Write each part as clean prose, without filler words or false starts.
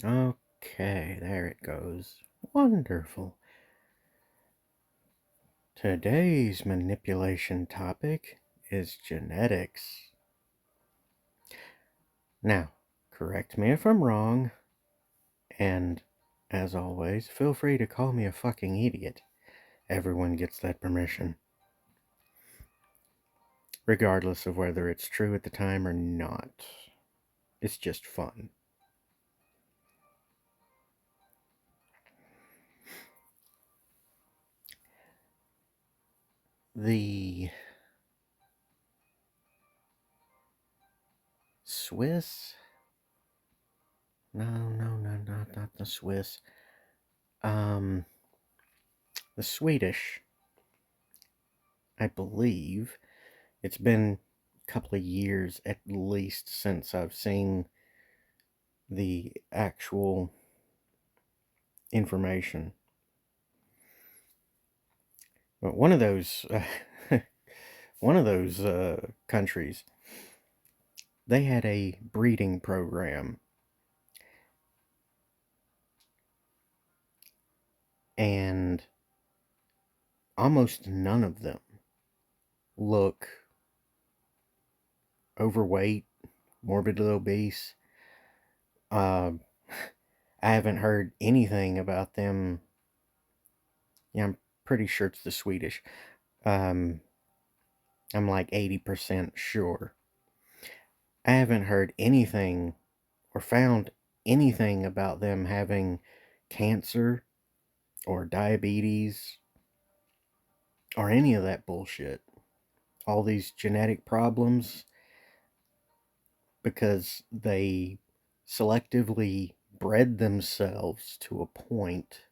Okay, there it goes. Wonderful. Today's manipulation topic is genetics. Now, correct me if I'm wrong, and as always, feel free to call me a fucking idiot. Everyone gets that permission, regardless of whether it's true at the time or not. It's just fun. The Swiss? No, not the Swiss. Um, the Swedish, I believe. It's been a couple of years at least since I've seen the actual information. But one of those countries, they had a breeding program, and almost none of them look overweight, morbidly obese. Uh, I haven't heard anything about them. Yeah, I'm pretty sure it's the Swedish. Um, I'm like 80% sure. I haven't heard anything or found anything about them having cancer or diabetes or any of that bullshit. All these genetic problems because they selectively bred themselves to a point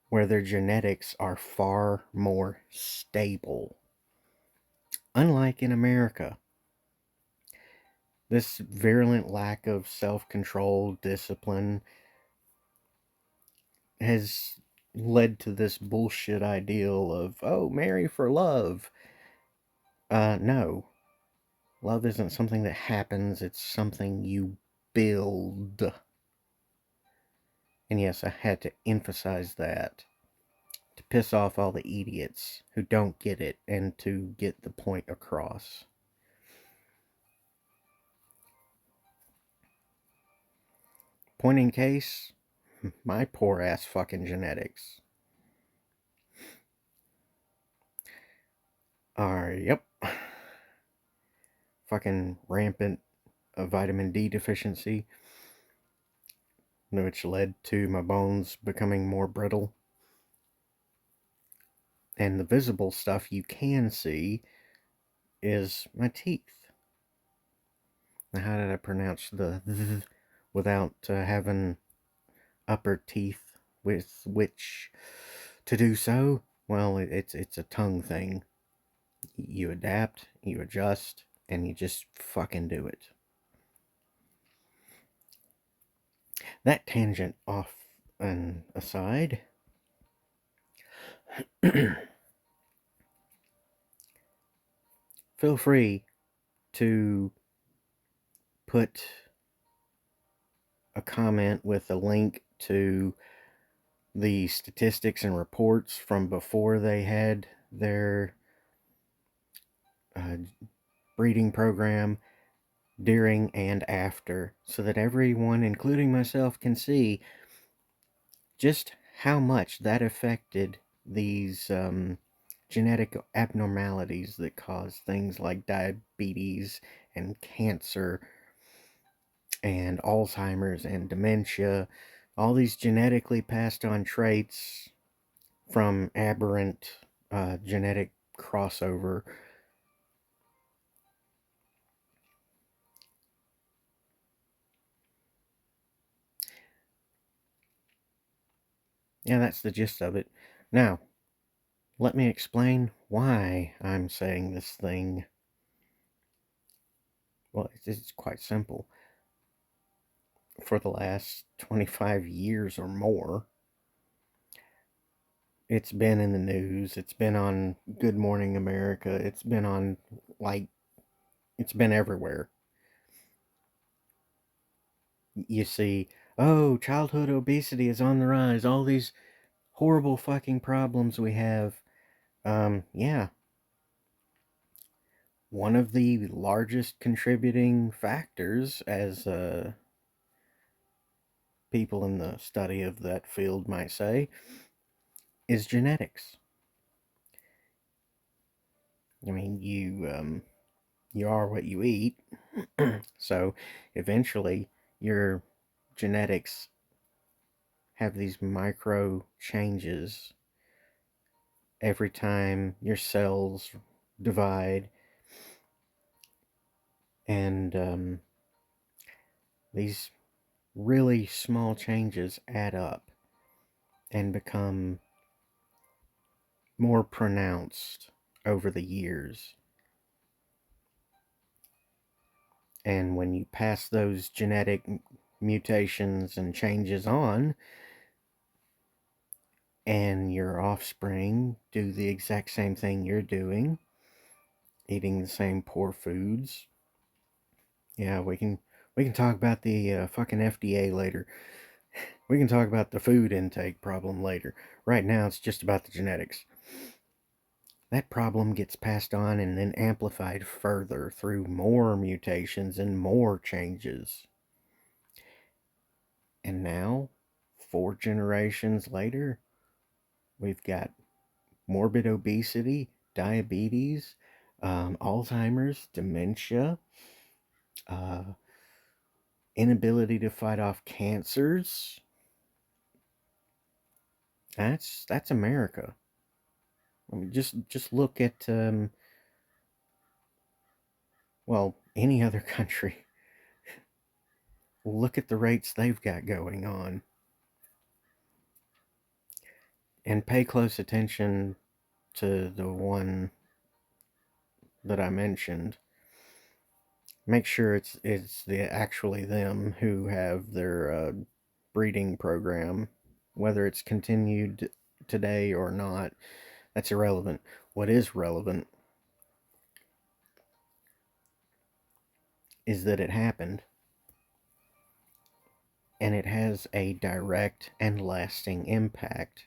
where their genetics are far more stable. Unlike in America, this virulent lack of self control, discipline, has led to this bullshit ideal of, oh, marry for love. No. Love isn't something that happens, it's something you build. And yes, I had to emphasize that to piss off all the idiots who don't get it and to get the point across. Point in case, my poor ass fucking genetics. Yep. Fucking rampant vitamin D deficiency, which led to my bones becoming more brittle. And the visible stuff you can see is my teeth. Now, how did I pronounce the th without having upper teeth with which to do so? Well, it's a tongue thing. You adapt, you adjust, and you just fucking do it. That tangent off and aside, feel free to put a comment with a link to the statistics and reports from before they had their uh, breeding program, during and after, so that everyone, including myself, can see just how much that affected these genetic abnormalities that cause things like diabetes and cancer and Alzheimer's and dementia, all these genetically passed on traits from aberrant genetic crossover. Yeah, that's the gist of it. Now, let me explain why I'm saying this thing. Well, it's quite simple. For the last 25 years or more, it's been in the news. It's been on Good Morning America. It's been on, like, it's been everywhere. You see oh, childhood obesity is on the rise, all these horrible fucking problems we have. Yeah, one of the largest contributing factors, as people in the study of that field might say, is genetics. I mean, you are what you eat, so eventually your genetics have these micro changes every time your cells divide, and these really small changes add up and become more pronounced over the years. And when you pass those genetic mutations and changes on, and your offspring do the exact same thing you're doing, eating the same poor foods. Yeah, we can talk about the fucking FDA later. We can talk about the food intake problem later. Right now, it's just about the genetics. That problem gets passed on and then amplified further through more mutations and more changes. And now, 4 generations later, we've got morbid obesity, diabetes, Alzheimer's, dementia, uh, inability to fight off cancers. That's America. I mean, just look at well, any other country. Look at the rates they've got going on, and pay close attention to the one that I mentioned. Make sure it's actually them who have their breeding program, whether it's continued today or not. That's irrelevant. What is relevant is that it happened, and it has a direct and lasting impact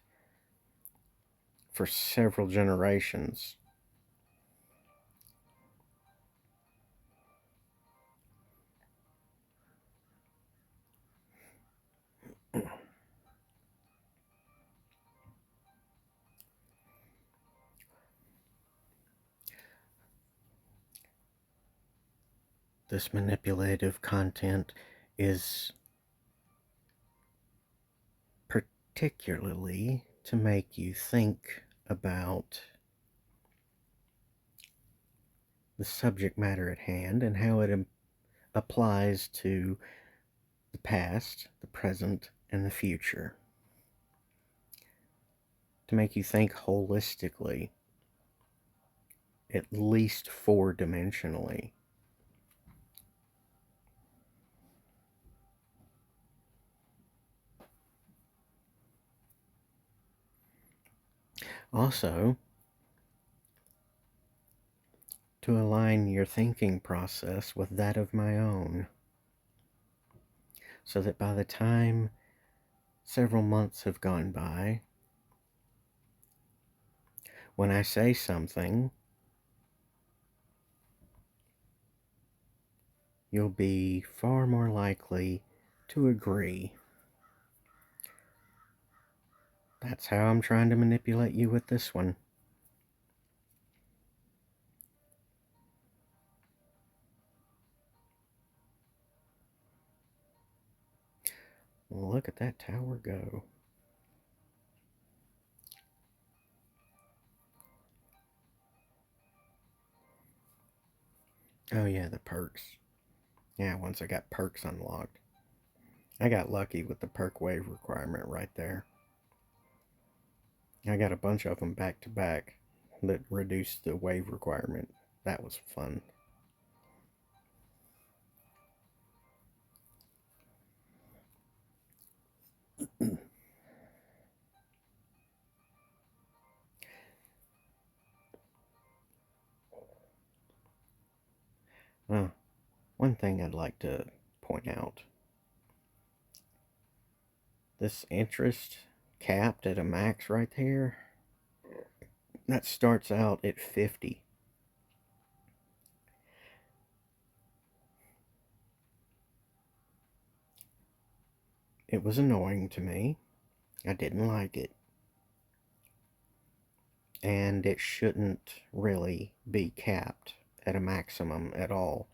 for several generations. This manipulative content is particularly to make you think about the subject matter at hand and how it applies to the past, the present, and the future. To make you think holistically, at least 4 dimensionally. Also, to align your thinking process with that of my own, so that by the time several months have gone by, when I say something, you'll be far more likely to agree. That's how I'm trying to manipulate you with this one. Look at that tower go. Oh yeah, the perks. Yeah, once I got perks unlocked. I got lucky with the perk wave requirement right there. I got a bunch of them back to back that reduced the wave requirement. That was fun. uh, One thing I'd like to point out This interest capped at a max right there, that starts out at 50. It was annoying to me. I didn't like it. And it shouldn't really be capped at a maximum at all,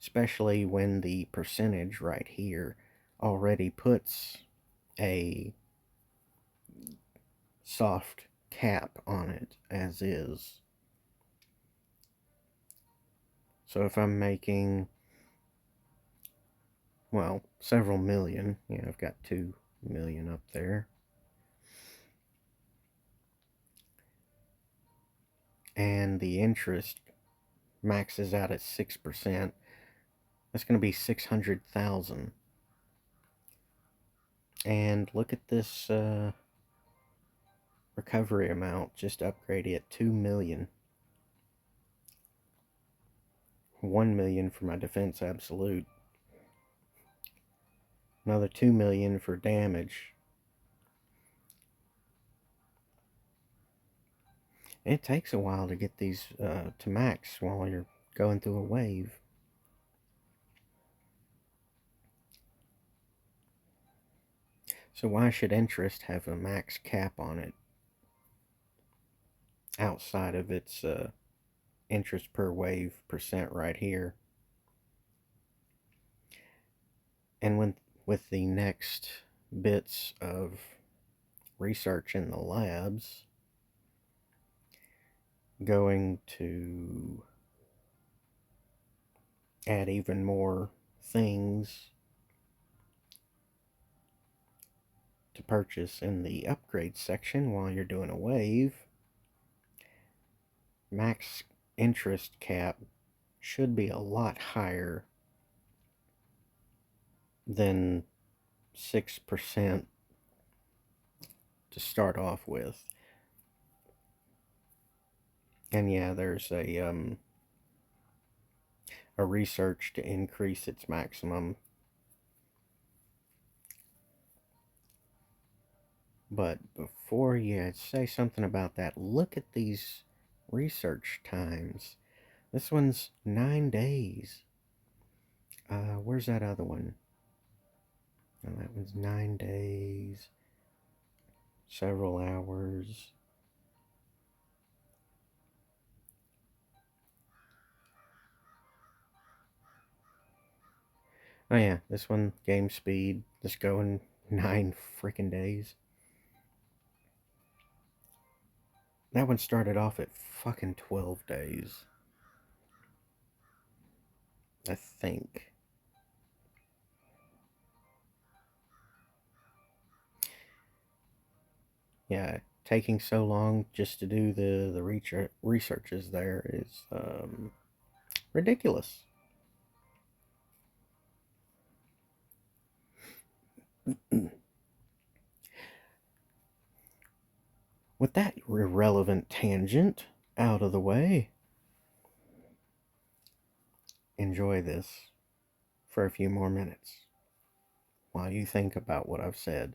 especially when the percentage right here already puts a soft cap on it as is. So if I'm making, well, several million, I've got 2 million up there, and the interest maxes out at 6%, that's going to be 600,000. And look at this recovery amount, just upgraded at 2 million. 1 million for my defense absolute. Another 2 million for damage. It takes a while to get these to max while you're going through a wave. So why should interest have a max cap on it outside of its interest per wave percent right here? And with the next bits of research in the labs going to add even more things to purchase in the upgrade section while you're doing a wave, max interest cap should be a lot higher than 6% to start off with. And yeah, there's a research to increase its maximum. But before you say something about that, look at these research times. This one's 9 days. Where's that other one? Oh, that one's 9 days, several hours. Oh yeah, this one, game speed, just going 9 freaking days. That one started off at fucking 12 days. I think. Yeah, taking so long just to do the researches there is ridiculous. With that irrelevant tangent out of the way, enjoy this for a few more minutes while you think about what I've said.